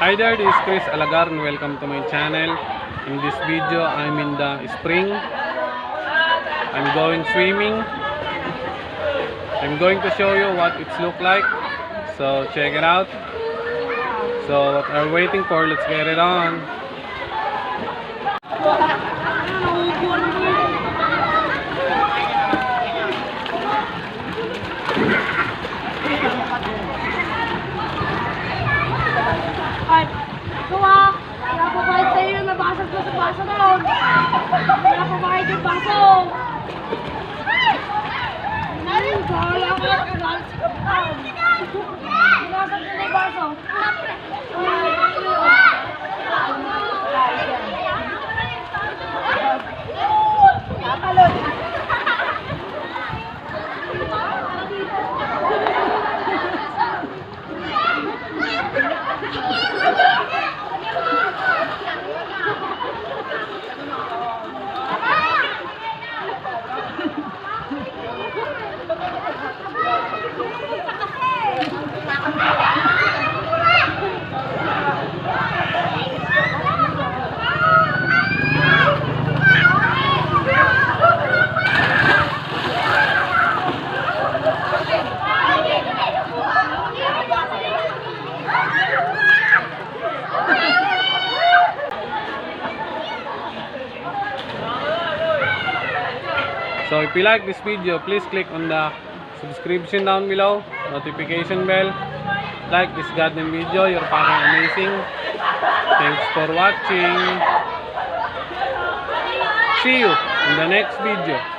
Hi there, this is Chris Alagar and welcome to my channel. In this video, I'm in the spring. I'm going swimming. I'm going to show you what it looks like. So check it out. So what are we waiting for? Let's get it on. Ay, gawa! Napapahid sa'yo yung nabasag ko sa baso doon! Napapahid yung baso! Bahala ka lang! Binasag ko na yung baso! Katalon! So if you like this video, please click on the subscription down below, notification bell. Like this goddamn video, you're fucking amazing. Thanks for watching. See you in the next video.